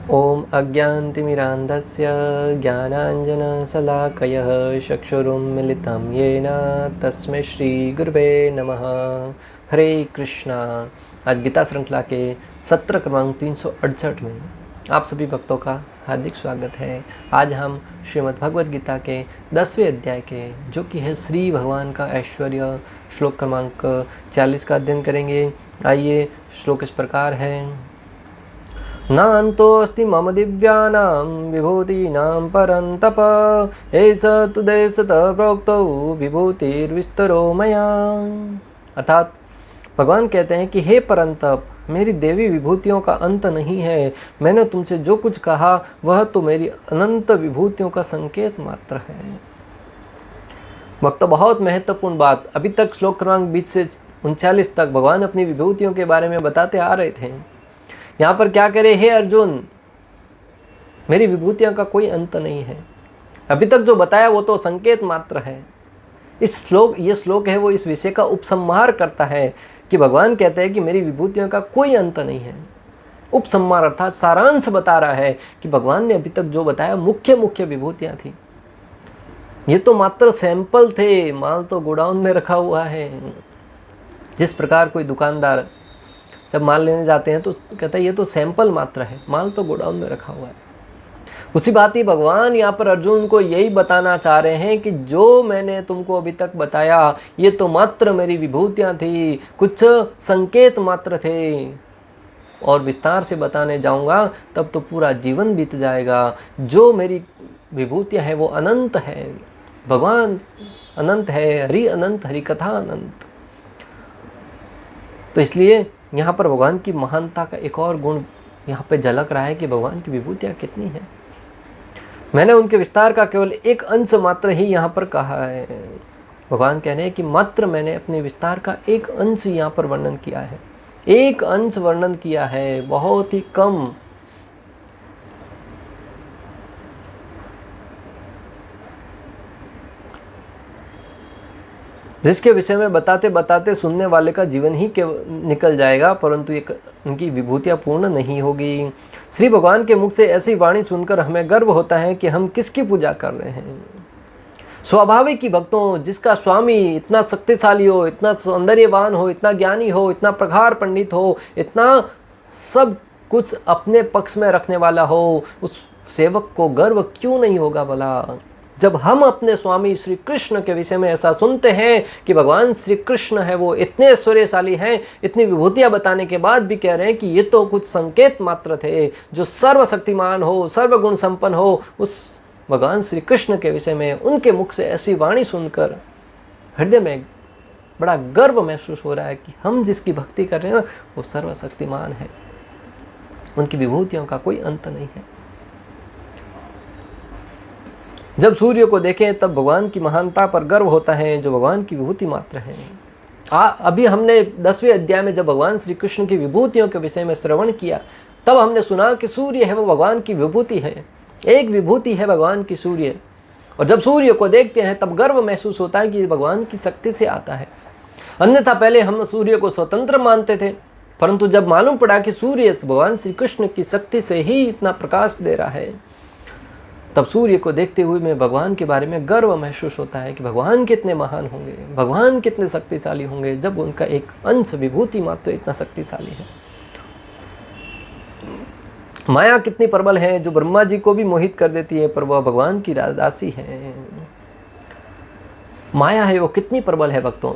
ओम अज्ञानतिमिरान्धस्य ज्ञानाञ्जनशलाकयः चक्षुरुन्मिलितं येन तस्मै श्रीगुरुवे नमः। हरे कृष्णा। आज गीता श्रृंखला के सत्र क्रमांक 368 में आप सभी भक्तों का हार्दिक स्वागत है। आज हम श्रीमद् भगवद गीता के 10वें अध्याय के जो कि है श्री भगवान का ऐश्वर्य श्लोक क्रमांक 40 का अध्ययन करेंगे। आइए, श्लोक इस प्रकार है। नान्तोऽस्ति मम दिव्यानां विभूतीनां परन्तप एष तु देशतः प्रोक्तौ विभूतिर्विस्तरो मया। अर्थात भगवान कहते हैं कि हे परंतप, मेरी देवी विभूतियों का अंत नहीं है। मैंने तुमसे जो कुछ कहा वह तो मेरी अनंत विभूतियों का संकेत मात्र है। वक्त बहुत महत्वपूर्ण बात। अभी तक श्लोक क्रमांक 20 से 39 तक भगवान अपनी विभूतियों के बारे में बताते आ रहे थे। यहाँ पर क्या करे, हे अर्जुन, मेरी विभूतियों का कोई अंत नहीं है। अभी तक जो बताया वो तो संकेत मात्र है। ये श्लोक है वो इस विषय का उपसंहार करता है कि भगवान कहते हैं कि मेरी विभूतियों का कोई अंत नहीं है। उपसंहार अर्थात सारांश बता रहा है कि भगवान ने अभी तक जो बताया मुख्य विभूतियां थी। ये तो मात्र सैंपल थे, माल तो गोडाउन में रखा हुआ है। जिस प्रकार कोई दुकानदार जब माल लेने जाते हैं तो कहता है ये तो सैंपल मात्र है, माल तो गोडाउन में रखा हुआ है। उसी बात ही भगवान यहाँ पर अर्जुन को यही बताना चाह रहे हैं कि जो मैंने तुमको अभी तक बताया ये तो मात्र मेरी विभूतियाँ थी, कुछ संकेत मात्र थे। और विस्तार से बताने जाऊँगा तब तो पूरा जीवन बीत जाएगा। जो मेरी विभूतियाँ हैं वो अनंत है। भगवान अनंत है, हरि अनंत, हरि कथा अनंत। तो इसलिए यहाँ पर भगवान की महानता का एक और गुण यहाँ पे झलक रहा है कि भगवान की विभूतियाँ कितनी हैं। मैंने उनके विस्तार का केवल एक अंश मात्र ही यहाँ पर कहा है। भगवान कह रहे हैं कि मात्र मैंने अपने विस्तार का एक अंश यहाँ पर वर्णन किया है। एक अंश वर्णन किया है, बहुत ही कम। जिसके विषय में बताते बताते सुनने वाले का जीवन ही निकल जाएगा, परंतु एक उनकी विभूतियाँ पूर्ण नहीं होगी। श्री भगवान के मुख से ऐसी वाणी सुनकर हमें गर्व होता है कि हम किसकी पूजा कर रहे हैं। स्वाभाविक ही भक्तों, जिसका स्वामी इतना शक्तिशाली हो, इतना सौंदर्यवान हो, इतना ज्ञानी हो, इतना प्रगाढ़ पंडित हो, इतना सब कुछ अपने पक्ष में रखने वाला हो, उस सेवक को गर्व क्यों नहीं होगा भला। जब हम अपने स्वामी श्री कृष्ण के विषय में ऐसा सुनते हैं कि भगवान श्री कृष्ण है वो इतने ऐश्वर्यशाली हैं, इतनी विभूतियां बताने के बाद भी कह रहे हैं कि ये तो कुछ संकेत मात्र थे। जो सर्वशक्तिमान हो, सर्वगुण संपन्न हो, उस भगवान श्री कृष्ण के विषय में उनके मुख से ऐसी वाणी सुनकर हृदय में बड़ा गर्व महसूस हो रहा है कि हम जिसकी भक्ति कर रहे हैं ना वो सर्वशक्तिमान है। उनकी विभूतियों का कोई अंत नहीं है। जब सूर्य को देखें तब भगवान की महानता पर गर्व होता है, जो भगवान की विभूति मात्र है। अभी हमने 10वें अध्याय में जब भगवान श्री कृष्ण की विभूतियों के विषय में श्रवण किया तब हमने सुना कि सूर्य है वो भगवान की विभूति है। एक विभूति है भगवान की सूर्य। और जब सूर्य को देखते हैं तब गर्व महसूस होता है कि ये भगवान की शक्ति से आता है। अन्यथा पहले हम सूर्य को स्वतंत्र मानते थे, परंतु जब मालूम पड़ा कि सूर्य भगवान श्री कृष्ण की शक्ति से ही इतना प्रकाश दे रहा है, तब सूर्य को देखते हुए मैं भगवान के बारे में गर्व महसूस होता है कि भगवान कितने महान होंगे, भगवान कितने शक्तिशाली होंगे, जब उनका एक अंश विभूति मात्र इतना शक्तिशाली है। माया कितनी प्रबल है, जो ब्रह्मा जी को भी मोहित कर देती है, पर वह भगवान की दासी है। माया है वो कितनी प्रबल है भक्तों,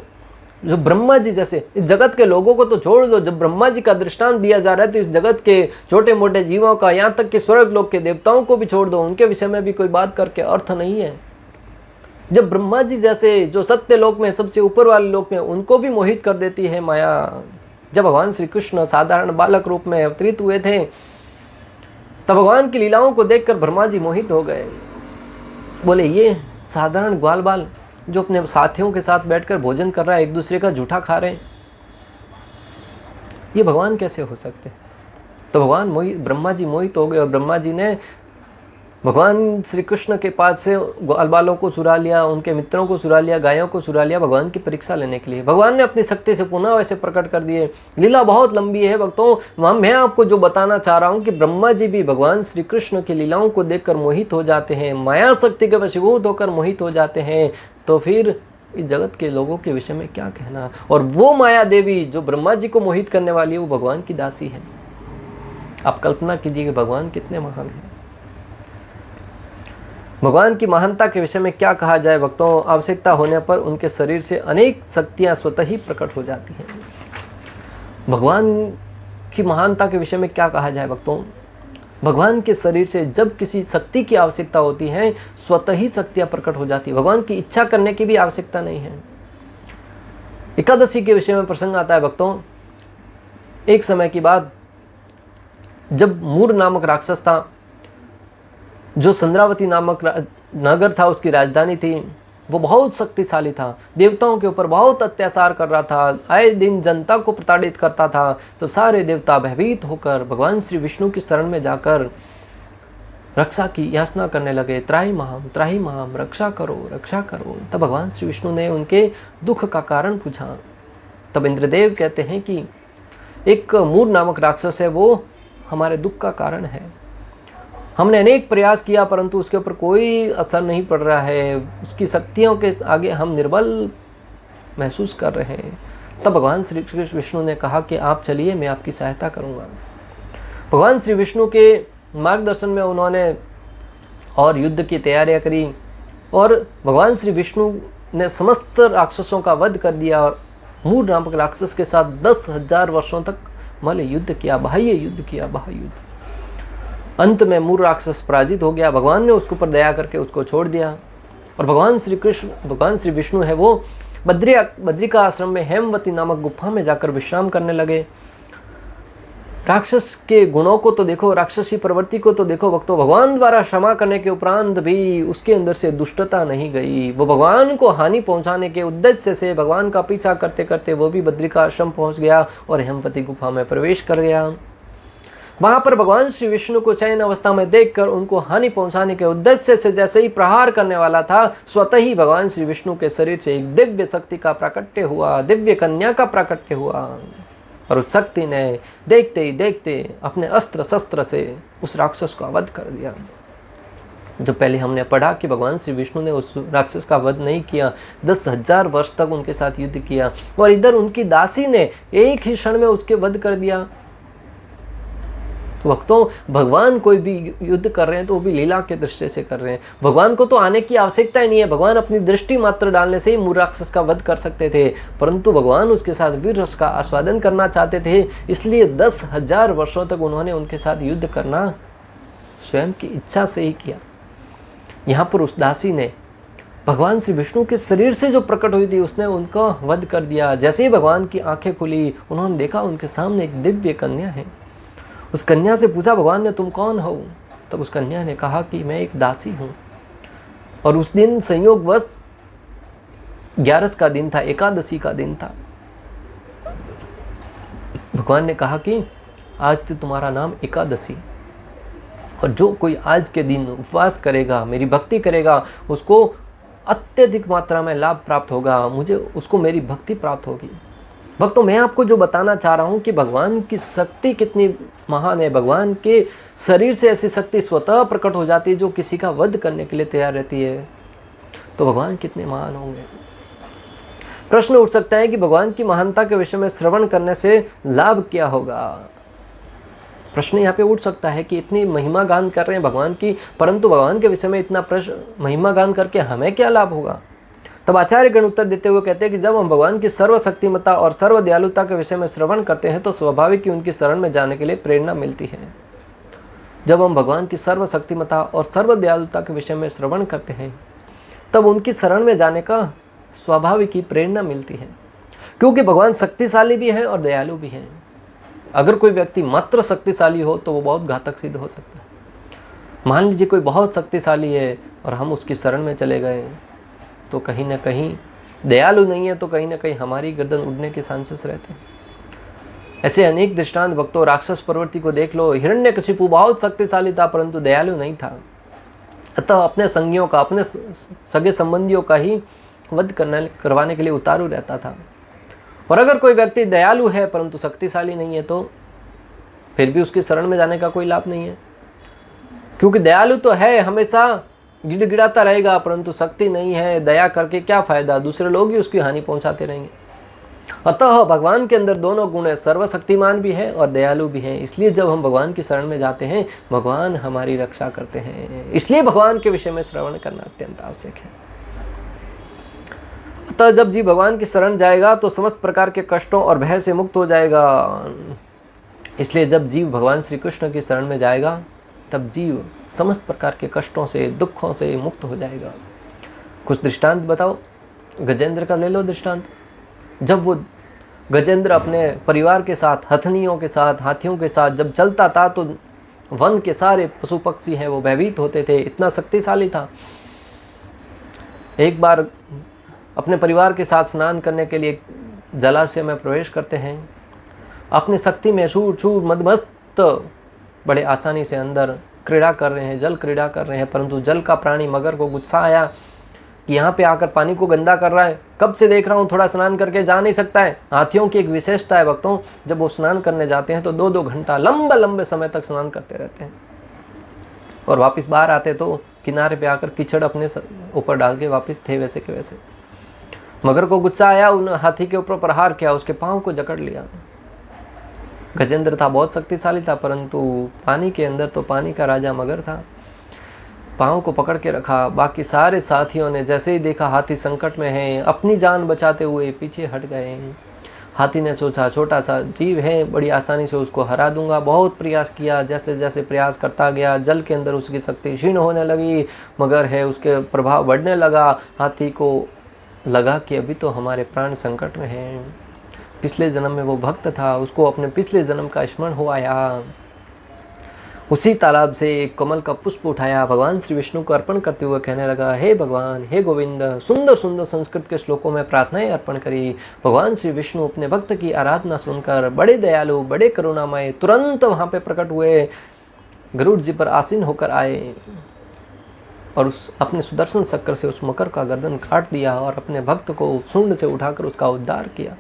जो ब्रह्मा जी जैसे इस जगत के लोगों को तो छोड़ दो, जब ब्रह्मा जी का दृष्टांत दिया जा रहा है तो इस जगत के छोटे मोटे जीवों का, यहाँ तक कि स्वर्ग लोक के देवताओं को भी छोड़ दो, उनके विषय में भी कोई बात करके अर्थ नहीं है। जब ब्रह्मा जी जैसे जो सत्य लोक में सबसे ऊपर वाले लोक में उनको भी मोहित कर देती है माया। जब भगवान श्री कृष्ण साधारण बालक रूप में अवतरित हुए थे तब भगवान की लीलाओं को देखकर ब्रह्मा जी मोहित हो गए। बोले ये साधारण ग्वाल बाल जो अपने साथियों के साथ बैठकर भोजन कर रहा है, एक दूसरे का जूठा खा रहे हैं, ये भगवान कैसे हो सकते हैं। तो भगवान ब्रह्मा जी मोहित हो गए और ब्रह्मा जी ने भगवान श्री कृष्ण के पास से ग्वाल बालों को चुरा लिया, उनके मित्रों को चुरा लिया, गायों को चुरा लिया भगवान की परीक्षा लेने के लिए। भगवान ने अपनी शक्ति से पुनः वैसे प्रकट कर दिए। लीला बहुत लंबी है भक्तों। मैं आपको जो बताना चाह रहा हूँ कि ब्रह्मा जी भी भगवान श्री कृष्ण की लीलाओं को देखकर मोहित हो जाते हैं, माया शक्ति के वशीभूत होकर मोहित हो जाते हैं। तो फिर इस जगत के लोगों के विषय में क्या कहना। और वो माया देवी जो ब्रह्मा जी को मोहित करने वाली है, वो भगवान की दासी है। आप कल्पना कीजिए कि भगवान कितने महान हैं। भगवान की महानता के विषय में क्या कहा जाए भक्तों। आवश्यकता होने पर उनके शरीर से अनेक शक्तियां स्वतः ही प्रकट हो जाती हैं। भगवान की महानता के विषय में क्या कहा जाए भक्तों। भगवान के शरीर से जब किसी शक्ति की आवश्यकता होती है, स्वतः ही शक्तियां प्रकट हो जाती है। भगवान की इच्छा करने की भी आवश्यकता नहीं है। एकादशी के विषय में प्रसंग आता है भक्तों। एक समय की बात, जब मूर नामक राक्षस था, जो संद्रावती नामक नगर था, उसकी राजधानी थी, वो बहुत शक्तिशाली था। देवताओं के ऊपर बहुत अत्याचार कर रहा था, आए दिन जनता को प्रताड़ित करता था। तो सारे देवता भयभीत होकर भगवान श्री विष्णु की शरण में जाकर रक्षा की याचना करने लगे। त्राही माम रक्षा करो। तब भगवान श्री विष्णु ने उनके दुख का कारण पूछा। तब इंद्रदेव कहते हैं कि एक मूर नामक राक्षस है, वो हमारे दुख का कारण है। हमने अनेक प्रयास किया परंतु उसके ऊपर कोई असर नहीं पड़ रहा है। उसकी शक्तियों के आगे हम निर्बल महसूस कर रहे हैं। तब भगवान श्री विष्णु ने कहा कि आप चलिए, मैं आपकी सहायता करूंगा। भगवान श्री विष्णु के मार्गदर्शन में उन्होंने और युद्ध की तैयारियां करी और भगवान श्री विष्णु ने समस्त राक्षसों का वध कर दिया और मूर नामक राक्षस के साथ 10,000 वर्षों तक मल्ल युद्ध किया, बाह्य युद्ध। अंत में मूर राक्षस पराजित हो गया। भगवान ने उसके ऊपर दया करके उसको छोड़ दिया और भगवान श्री विष्णु है वो बद्रिका आश्रम में हेमवती नामक गुफा में जाकर विश्राम करने लगे। राक्षस के गुणों को तो देखो, राक्षसी प्रवृत्ति को तो देखो भक्तों। भगवान द्वारा क्षमा करने के उपरांत भी उसके अंदर से दुष्टता नहीं गई। वो भगवान को हानि पहुंचाने के उद्देश्य से भगवान का पीछा करते करते वो भी बद्रिका आश्रम पहुंच गया और हेमवती गुफा में प्रवेश कर गया। वहां पर भगवान श्री विष्णु को शयन अवस्था में देखकर उनको हानि पहुंचाने के उद्देश्य से जैसे ही प्रहार करने वाला था, स्वतः ही भगवान श्री विष्णु के शरीर से एक दिव्य शक्ति का प्राकट्य हुआ, दिव्य कन्या का प्राकट्य हुआ। और उस शक्ति ने देखते ही देखते अपने अस्त्र शस्त्र से उस राक्षस का वध कर दिया। जो पहले हमने पढ़ा कि भगवान श्री विष्णु ने उस राक्षस का वध नहीं किया, 10,000 वर्ष तक उनके साथ युद्ध किया और इधर उनकी दासी ने एक ही क्षण में उसके वध कर दिया। तो भक्तों, भगवान कोई भी युद्ध कर रहे हैं तो वो भी लीला के दृष्टि से कर रहे हैं। भगवान को तो आने की आवश्यकता ही नहीं है। भगवान अपनी दृष्टि मात्र डालने से ही मूर राक्षस का वध कर सकते थे, परंतु भगवान उसके साथ वीर रस का आस्वादन करना चाहते थे। इसलिए 10,000 वर्षों तक उन्होंने उनके साथ युद्ध करना स्वयं की इच्छा से ही किया। यहाँ पर उस दासी ने भगवान श्री विष्णु के शरीर से जो प्रकट हुई थी, उसने उनका वध कर दिया। जैसे ही भगवान की आंखें खुली, उन्होंने देखा उनके सामने एक दिव्य कन्या है। उस कन्या से पूछा भगवान ने, तुम कौन हो? तब उस कन्या ने कहा कि मैं एक दासी हूँ। और उस दिन संयोगवश 11 का दिन था, एकादशी का दिन था। भगवान ने कहा कि आज तो तुम्हारा नाम एकादशी, और जो कोई आज के दिन उपवास करेगा, मेरी भक्ति करेगा, उसको अत्यधिक मात्रा में लाभ प्राप्त होगा, मुझे उसको मेरी भक्ति प्राप्त होगी। भक्तों, मैं आपको जो बताना चाह रहा हूँ कि भगवान की शक्ति कितनी महान है। भगवान के शरीर से ऐसी शक्ति स्वतः प्रकट हो जाती है जो किसी का वध करने के लिए तैयार रहती है। तो भगवान कितने महान होंगे। प्रश्न उठ सकता है कि भगवान की महानता के विषय में श्रवण करने से लाभ क्या होगा। प्रश्न यहाँ पे उठ सकता है कि इतनी महिमा गान कर रहे हैं भगवान की, परंतु भगवान के विषय में इतना महिमा गान करके हमें क्या लाभ होगा। तब आचार्य गण उत्तर देते हुए कहते हैं कि जब हम भगवान की सर्वशक्तिमता और सर्व दयालुता के विषय में श्रवण करते हैं तो स्वाभाविक ही उनकी शरण में जाने के लिए प्रेरणा मिलती है। जब हम भगवान की सर्वशक्तिमता और सर्व दयालुता के विषय में श्रवण करते हैं तब उनकी शरण में जाने का स्वाभाविक ही प्रेरणा मिलती है, क्योंकि भगवान शक्तिशाली भी हैं और दयालु भी हैं। अगर कोई व्यक्ति मात्र शक्तिशाली हो तो वो बहुत घातक सिद्ध हो सकता है। मान लीजिए कोई बहुत शक्तिशाली है और हम उसकी शरण में चले गए तो कहीं ना कहीं दयालु नहीं है, तो कहीं ना कहीं हमारी गर्दन उड़ने के चांसेस रहते हैं। ऐसे अनेक दृष्टांत भक्तों, राक्षस प्रवृत्ति को देख लो। हिरण्यकशिपु बहुत शक्तिशाली था परंतु दयालु नहीं था। अतः अपने संगियों का, अपने सगे संबंधियों का ही वध करवाने के लिए उतारू रहता था। और अगर कोई व्यक्ति दयालु है परंतु शक्तिशाली नहीं है तो फिर भी उसकी शरण में जाने का कोई लाभ नहीं है, क्योंकि दयालु तो है, हमेशा गिड़गिड़ाता रहेगा, परंतु शक्ति नहीं है, दया करके क्या फायदा, दूसरे लोग ही उसकी हानि पहुंचाते रहेंगे। अतः भगवान के अंदर दोनों गुण है, सर्वशक्तिमान भी है और दयालु भी है। इसलिए जब हम भगवान की शरण में जाते हैं, भगवान हमारी रक्षा करते हैं। इसलिए भगवान के विषय में श्रवण करना अत्यंत आवश्यक है। अतः जब जीव भगवान की शरण जाएगा तो समस्त प्रकार के कष्टों और भय से मुक्त हो जाएगा। इसलिए जब जीव भगवान श्री कृष्ण की शरण में जाएगा तब जीव समस्त प्रकार के कष्टों से, दुखों से मुक्त हो जाएगा। कुछ दृष्टांत बताओ, गजेंद्र का ले लो दृष्टांत। जब वो गजेंद्र अपने परिवार के साथ, हथनियों के साथ, हाथियों के साथ जब चलता था तो वन के सारे पशु पक्षी हैं वो भयभीत होते थे, इतना शक्तिशाली था। एक बार अपने परिवार के साथ स्नान करने के लिए जलाशय में प्रवेश करते हैं, अपनी शक्ति में शूर शूर मदमस्त बड़े आसानी से अंदर क्रीड़ा कर रहे हैं, जल क्रीड़ा कर रहे हैं, परंतु जल का प्राणी मगर को गुस्सा आया कि यहाँ पे आकर पानी को गंदा कर रहा है, कब से देख रहा हूँ, थोड़ा स्नान करके जा नहीं सकता है। हाथियों की एक विशेषता है भक्तों, जब वो स्नान करने जाते हैं तो 2-2 घंटा लंबे समय तक स्नान करते रहते हैं और वापस बाहर आते तो किनारे पे आकर कीचड़ अपने ऊपर डाल के वापस थे वैसे के वैसे। मगर को गुस्सा आया, उन हाथी के ऊपर प्रहार किया, उसके पाँव को जकड़ लिया। गजेंद्र था, बहुत शक्तिशाली था, परंतु पानी के अंदर तो पानी का राजा मगर था। पाँव को पकड़ के रखा। बाकी सारे साथियों ने जैसे ही देखा हाथी संकट में है, अपनी जान बचाते हुए पीछे हट गए। हाथी ने सोचा छोटा सा जीव है, बड़ी आसानी से उसको हरा दूंगा। बहुत प्रयास किया, जैसे जैसे प्रयास करता गया जल के अंदर उसकी शक्ति क्षीण होने लगी। मगर है उसके प्रभाव बढ़ने लगा। हाथी को लगा कि अभी तो हमारे प्राण संकट में हैं। पिछले जन्म में वो भक्त था, उसको अपने पिछले जन्म का स्मरण हो आया। उसी तालाब से एक कमल का पुष्प उठाया, भगवान श्री विष्णु को अर्पण करते हुए कहने लगा, हे भगवान, हे गोविंद। सुंदर सुंदर संस्कृत के श्लोकों में प्रार्थनाएं अर्पण करी। भगवान श्री विष्णु अपने भक्त की आराधना सुनकर बड़े दयालु, बड़े करुणामय तुरंत वहाँ पे प्रकट हुए, गरुड़ जी पर आसीन होकर आए और उस अपने सुदर्शन चक्र से उस मकर का गर्दन काट दिया और अपने भक्त को सूंड से उठाकर उसका उद्धार किया।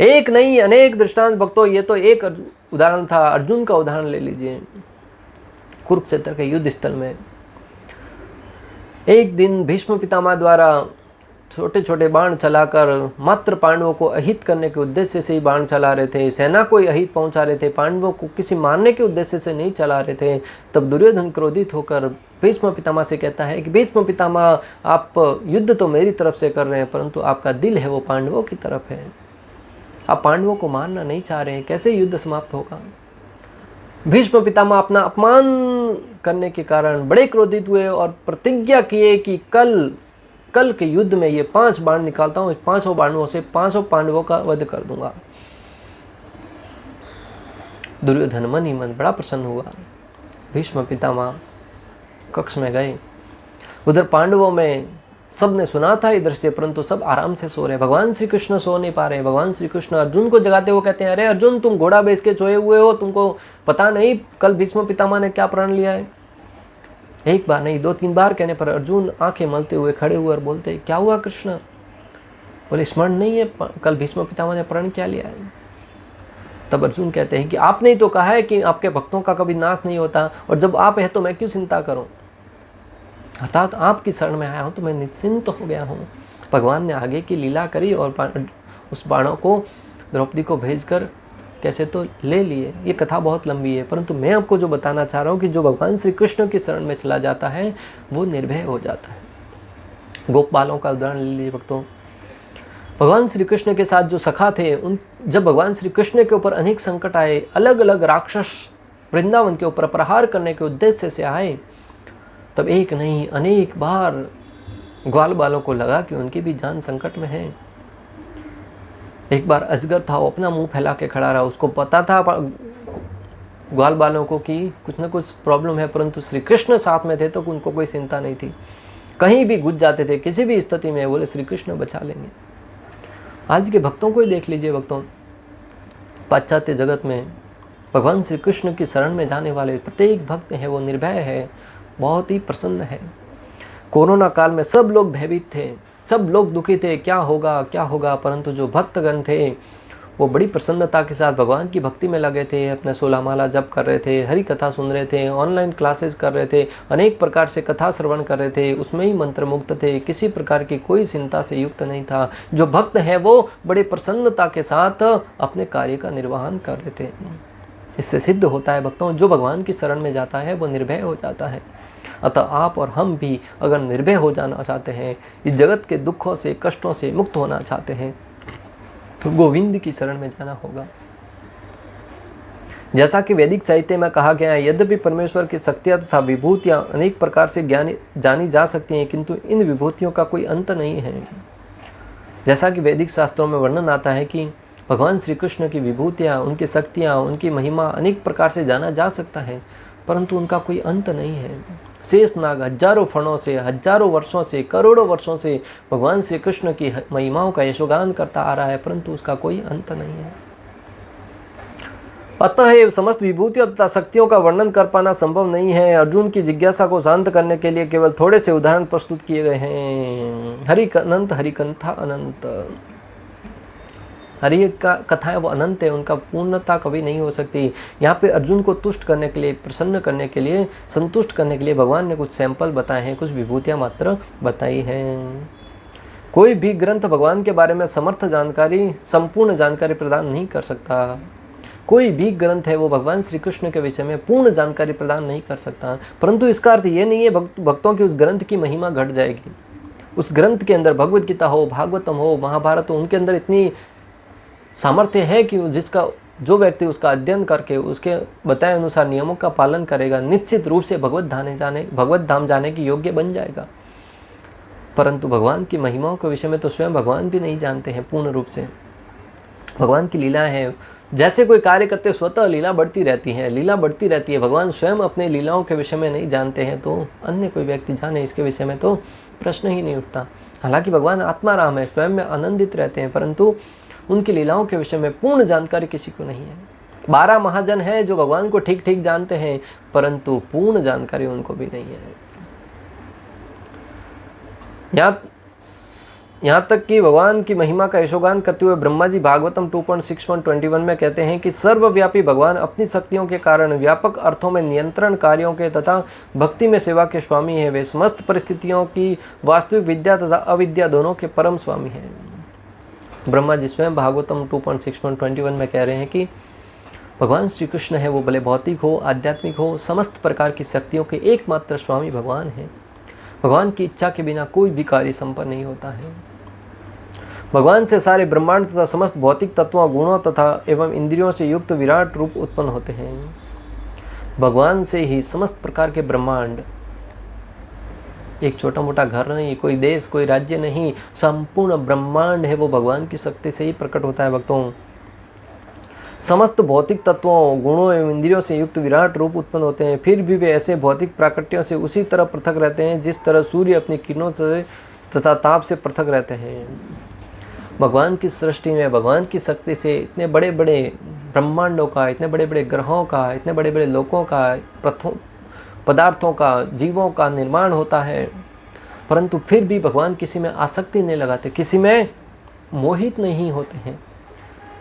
एक नहीं अनेक दृष्टांत भक्तों, ये तो एक उदाहरण था। अर्जुन का उदाहरण ले लीजिए। कुरुक्षेत्र के युद्ध स्थल में एक दिन भीष्म पितामह द्वारा छोटे छोटे बाण चलाकर मात्र पांडवों को अहित करने के उद्देश्य से ही बाण चला रहे थे, सेना को ही अहित पहुंचा रहे थे, पांडवों को किसी मारने के उद्देश्य से नहीं चला रहे थे। तब दुर्योधन क्रोधित होकर भीष्म पितामह से कहता है कि भीष्म पितामह, आप युद्ध तो मेरी तरफ से कर रहे हैं, परंतु आपका दिल है वो पांडवों की तरफ है। आप पांडवों को मारना नहीं चाह रहे हैं, कैसे युद्ध समाप्त होगा। भीष्म पितामह अपना अपमान करने के कारण बड़े क्रोधित हुए और प्रतिज्ञा किए कि कल के युद्ध में ये 5 बाण निकालता हूँ, इस 5 बाणों से 5 पांडवों का वध कर दूंगा। दुर्योधन मन ही मन बड़ा प्रसन्न हुआ। भीष्म पितामह कक्ष में गए। उधर पांडवों में सबने सुना था इधर से, परंतु सब आराम से सो रहे। भगवान श्री कृष्ण सो नहीं पा रहे। भगवान श्री कृष्ण अर्जुन को जगाते हुए कहते हैं, अरे अर्जुन, तुम घोड़ा बेच के सोए हुए हो, तुमको पता नहीं कल भीष्म पितामह ने क्या प्रण लिया है। एक बार नहीं 2-3 बार कहने पर अर्जुन आंखें मलते हुए खड़े हुए और बोलते, क्या हुआ कृष्ण? बोले, स्मरण नहीं है कल भीष्म पितामह ने प्रण क्या लिया है। तब अर्जुन कहते हैं कि आपने ही तो कहा है कि आपके भक्तों का कभी नाश नहीं होता, और जब आप है तो मैं क्यों चिंता करूं। अर्थात आपकी शरण में आया हूं तो मैं निश्चिंत हो गया हूं। भगवान ने आगे की लीला करी और उस बाणों को द्रौपदी को भेजकर कैसे तो ले लिए। ये कथा बहुत लंबी है, परंतु मैं आपको जो बताना चाह रहा हूँ कि जो भगवान श्री कृष्ण की शरण में चला जाता है वो निर्भय हो जाता है। गोपालों का उदाहरण ले लीजिए भक्तों। भगवान श्री कृष्ण के साथ जो सखा थे, जब भगवान श्री कृष्ण के ऊपर अनेक संकट आए, अलग अलग राक्षस वृंदावन के ऊपर प्रहार करने के उद्देश्य से आए, तब एक नहीं अनेक बार ग्वाल बालों को लगा कि उनकी भी जान संकट में है। एक बार अजगर था, वो अपना मुंह फैला के खड़ा रहा। उसको पता था ग्वाल बालों को कि कुछ न कुछ प्रॉब्लम है, परंतु श्री कृष्ण साथ में थे तो उनको कोई चिंता नहीं थी। कहीं भी घुस जाते थे, किसी भी स्थिति में बोले श्री कृष्ण बचा लेंगे। आज के भक्तों को ही देख लीजिए भक्तों, पाश्चात्य जगत में भगवान श्री कृष्ण की शरण में जाने वाले प्रत्येक भक्त है वो निर्भय है, बहुत ही प्रसन्न है। कोरोना काल में सब लोग भयभीत थे, सब लोग दुखी थे, क्या होगा क्या होगा, परंतु जो भक्तगण थे वो बड़ी प्रसन्नता के साथ भगवान की भक्ति में लगे थे, अपने 16 माला जप कर रहे थे, हरि कथा सुन रहे थे, ऑनलाइन क्लासेस कर रहे थे, अनेक प्रकार से कथा श्रवण कर रहे थे, उसमें ही मंत्र मुक्त थे, किसी प्रकार की कोई चिंता से युक्त नहीं था। जो भक्त है वो बड़े प्रसन्नता के साथ अपने कार्य का निर्वहन कर रहे थे। इससे सिद्ध होता है भक्तों, जो भगवान की शरण में जाता है वो निर्भय हो जाता है। अतः आप और हम भी अगर निर्भय हो जाना चाहते हैं, इस जगत के दुखों से कष्टों से मुक्त होना चाहते हैं, तो गोविंद की शरण में जाना होगा। जैसा कि वैदिक साहित्य में कहा गया है, यद्यपि परमेश्वर की शक्तियाँ तथा विभूतियाँ अनेक प्रकार से जानी जा सकती हैं, किंतु इन विभूतियों का कोई अंत नहीं है। जैसा कि वैदिक शास्त्रों में वर्णन आता है कि भगवान श्री कृष्ण की विभूतियाँ, उनकी शक्तियाँ, उनकी महिमा अनेक प्रकार से जाना जा सकता है, परंतु उनका कोई अंत नहीं है। शेषनाग हजारों फणों से, हजारों वर्षों से, करोड़ों वर्षों से भगवान श्री कृष्ण की महिमाओं का यशोगान करता आ रहा है, परंतु उसका कोई अंत नहीं है। अतः समस्त विभूतियों तथा शक्तियों का वर्णन कर पाना संभव नहीं है। अर्जुन की जिज्ञासा को शांत करने के लिए केवल थोड़े से उदाहरण प्रस्तुत किए गए हैं। हरि अनंत, हरि कथा अनंत। हरि का कथाएं वो अनंत है, उनका पूर्णता कभी नहीं हो सकती। यहाँ पे अर्जुन को तुष्ट करने के लिए, प्रसन्न करने के लिए, संतुष्ट करने के लिए भगवान ने कुछ सैंपल बताए हैं, कुछ विभूतियाँ मात्र बताई हैं। कोई भी ग्रंथ भगवान के बारे में समर्थ जानकारी, संपूर्ण जानकारी प्रदान नहीं कर सकता। कोई भी ग्रंथ है वो भगवान श्री कृष्ण के विषय में पूर्ण जानकारी प्रदान नहीं कर सकता, परंतु इसका अर्थ ये नहीं है भक्तों की उस ग्रंथ की महिमा घट जाएगी। उस ग्रंथ के अंदर भगवद गीता हो, भागवतम हो, महाभारत हो, उनके अंदर इतनी सामर्थ्य है कि जो व्यक्ति उसका अध्ययन करके उसके बताए अनुसार नियमों का पालन करेगा, निश्चित रूप से भगवत धाम जाने की योग्य बन जाएगा। परंतु भगवान की महिमाओं के विषय में तो स्वयं भगवान भी नहीं जानते हैं पूर्ण रूप से। भगवान की लीला है, जैसे कोई कार्य करते स्वतः लीला बढ़ती रहती है, लीला बढ़ती रहती है। भगवान स्वयं अपने लीलाओं के विषय में नहीं जानते हैं तो अन्य कोई व्यक्ति जाने इसके विषय में तो प्रश्न ही नहीं उठता। हालांकि भगवान आत्माराम है, स्वयं में आनंदित रहते हैं, परंतु उनकी लीलाओं के विषय में पूर्ण जानकारी किसी को नहीं है। 12 महाजन है जो भगवान को ठीक ठीक जानते हैं, परंतु पूर्ण जानकारी उनको भी नहीं है। यहाँ तक कि भगवान की महिमा का यशोगान करते हुए ब्रह्मा जी भागवतम 2.6.21 में कहते हैं कि सर्वव्यापी भगवान अपनी शक्तियों के कारण व्यापक अर्थों में नियंत्रण कार्यों के तथा भक्ति में सेवा के स्वामी हैं। वे समस्त परिस्थितियों की वास्तविक विद्या तथा अविद्या दोनों के परम स्वामी हैं। ब्रह्मा जी स्वयं भागवतम 2.6.21 में कह रहे हैं कि भगवान श्री कृष्ण है वो भले भौतिक हो, आध्यात्मिक हो, समस्त प्रकार की शक्तियों के एकमात्र स्वामी भगवान हैं। भगवान की इच्छा के बिना कोई भी कार्य संपन्न नहीं होता है। भगवान से सारे ब्रह्मांड तथा समस्त भौतिक तत्वों, गुणों तथा एवं इंद्रियों से युक्त विराट रूप उत्पन्न होते हैं। भगवान से ही समस्त प्रकार के ब्रह्मांड, एक छोटा मोटा घर नहीं, कोई देश, कोई राज्य नहीं, संपूर्ण ब्रह्मांड है वो भगवान की शक्ति से ही प्रकट होता है। भक्तों, समस्त भौतिक तत्वों, गुणों एवं इंद्रियों से युक्त विराट रूप उत्पन्न होते हैं, फिर भी वे ऐसे भौतिक प्राकृतियों से उसी तरह पृथक रहते हैं जिस तरह सूर्य अपनी किरणों से तथा ताप से पृथक रहते हैं। भगवान की सृष्टि में भगवान की शक्ति से इतने बड़े बड़े ब्रह्मांडों का, इतने बड़े बड़े ग्रहों का, इतने बड़े बड़े लोकों का, पदार्थों का, जीवों का निर्माण होता है, परंतु फिर भी भगवान किसी में आसक्ति नहीं लगाते, किसी में मोहित नहीं होते हैं।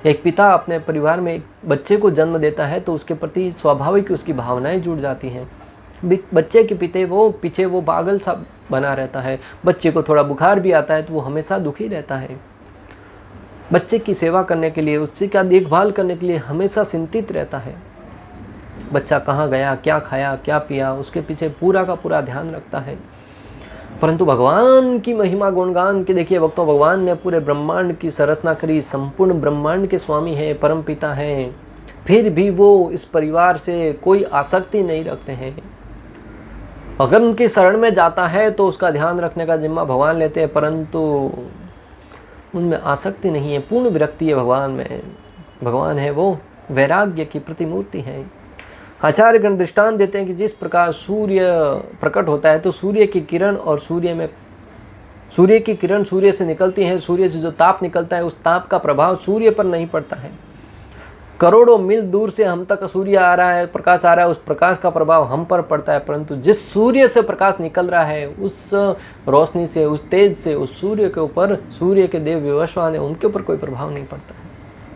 एक पिता अपने परिवार में एक बच्चे को जन्म देता है तो उसके प्रति स्वाभाविक उसकी भावनाएं जुड़ जाती हैं। बच्चे के पीछे वो पागल सा बना रहता है। बच्चे को थोड़ा बुखार भी आता है तो वो हमेशा दुखी रहता है। बच्चे की सेवा करने के लिए, उससे का देखभाल करने के लिए हमेशा चिंतित रहता है। बच्चा कहाँ गया, क्या खाया, क्या पिया, उसके पीछे पूरा का पूरा ध्यान रखता है। परंतु भगवान की महिमा गुणगान के देखिए भक्तों, भगवान ने पूरे ब्रह्मांड की संरचना करी, संपूर्ण ब्रह्मांड के स्वामी हैं, परम पिता हैं, फिर भी वो इस परिवार से कोई आसक्ति नहीं रखते हैं। अगर उनकी शरण में जाता है तो उसका ध्यान रखने का जिम्मा भगवान लेते हैं, परंतु उनमें आसक्ति नहीं है, पूर्ण विरक्ति है भगवान में। भगवान है वो वैराग्य की प्रतिमूर्ति है। आचार्यगण दृष्टांत देते हैं कि जिस प्रकार सूर्य प्रकट होता है तो सूर्य की किरण सूर्य से निकलती है, सूर्य से जो ताप निकलता है उस ताप का प्रभाव सूर्य पर नहीं पड़ता है। करोड़ों मील दूर से हम तक सूर्य आ रहा है, प्रकाश आ रहा है, उस प्रकाश का प्रभाव हम पर पड़ता है, परंतु जिस सूर्य से प्रकाश निकल रहा है उस रोशनी से, उस तेज से, उस सूर्य के ऊपर, सूर्य के देव विवस्वान है, उनके ऊपर कोई प्रभाव नहीं पड़ता है।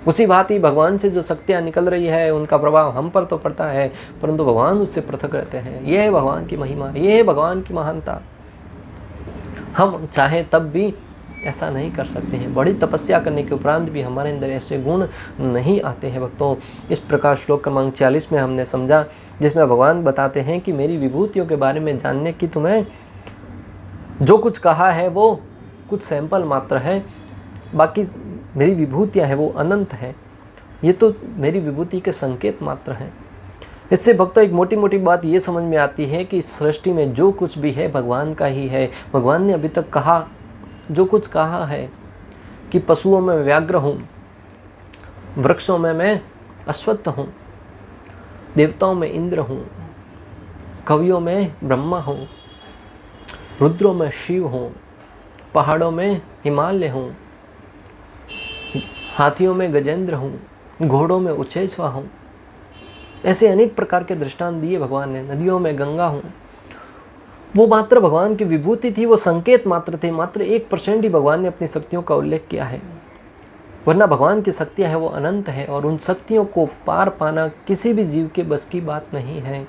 उसी भांति भगवान से जो शक्तियाँ निकल रही है उनका प्रभाव हम पर तो पड़ता है, परंतु भगवान उससे पृथक रहते हैं। यह है भगवान की महिमा, यह है भगवान की महानता। हम चाहें तब भी ऐसा नहीं कर सकते हैं। बड़ी तपस्या करने के उपरांत भी हमारे अंदर ऐसे गुण नहीं आते हैं भक्तों। इस प्रकार श्लोक क्रमांक 40 में हमने समझा, जिसमें भगवान बताते हैं कि मेरी विभूतियों के बारे में जानने की तुम्हें जो कुछ कहा है वो कुछ सैंपल मात्र है, बाकी मेरी विभूतियाँ हैं वो अनंत हैं। ये तो मेरी विभूति के संकेत मात्र हैं। इससे भक्तों एक मोटी मोटी बात ये समझ में आती है कि इस सृष्टि में जो कुछ भी है भगवान का ही है। भगवान ने अभी तक कहा, जो कुछ कहा है कि पशुओं में व्याघ्र हूँ, वृक्षों में मैं अश्वत्थ हूँ, देवताओं में इंद्र हूँ, कवियों में ब्रह्मा हूँ, रुद्रों में शिव हूँ, पहाड़ों में हिमालय हूँ, हाथियों में गजेंद्र हूँ, घोड़ों में उच्चैश्वा हूँ। ऐसे अनेक प्रकार के दृष्टांत दिए भगवान ने। नदियों में गंगा हूँ। वो मात्र भगवान की विभूति थी, वो संकेत मात्र थे। मात्र 1% ही भगवान ने अपनी शक्तियों का उल्लेख किया है, वरना भगवान की शक्तियाँ हैं वो अनंत है, और उन शक्तियों को पार पाना किसी भी जीव के बस की बात नहीं है।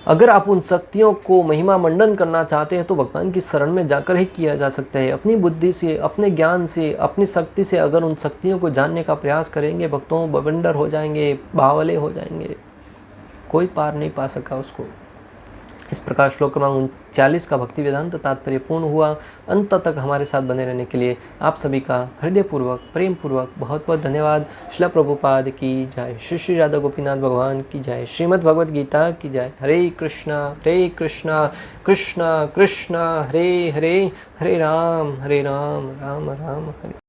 अगर आप उन शक्तियों को महिमा मंडन करना चाहते हैं तो भगवान की शरण में जाकर ही किया जा सकता है। अपनी बुद्धि से, अपने ज्ञान से, अपनी शक्ति से अगर उन शक्तियों को जानने का प्रयास करेंगे भक्तों, बवंडर हो जाएंगे, बावले हो जाएंगे, कोई पार नहीं पा सका उसको। इस प्रकार श्लोक क्रमांक 39 का भक्ति वेदांत तात्पर्य पूर्ण हुआ। अंत तक हमारे साथ बने रहने के लिए आप सभी का हृदयपूर्वक, प्रेम पूर्वक बहुत बहुत धन्यवाद। श्रील प्रभुपाद की जय। श्री श्री राधा गोपीनाथ भगवान की जय। श्रीमद् भगवद गीता की जय। हरे कृष्णा कृष्णा कृष्णा हरे हरे, हरे राम राम राम हरे।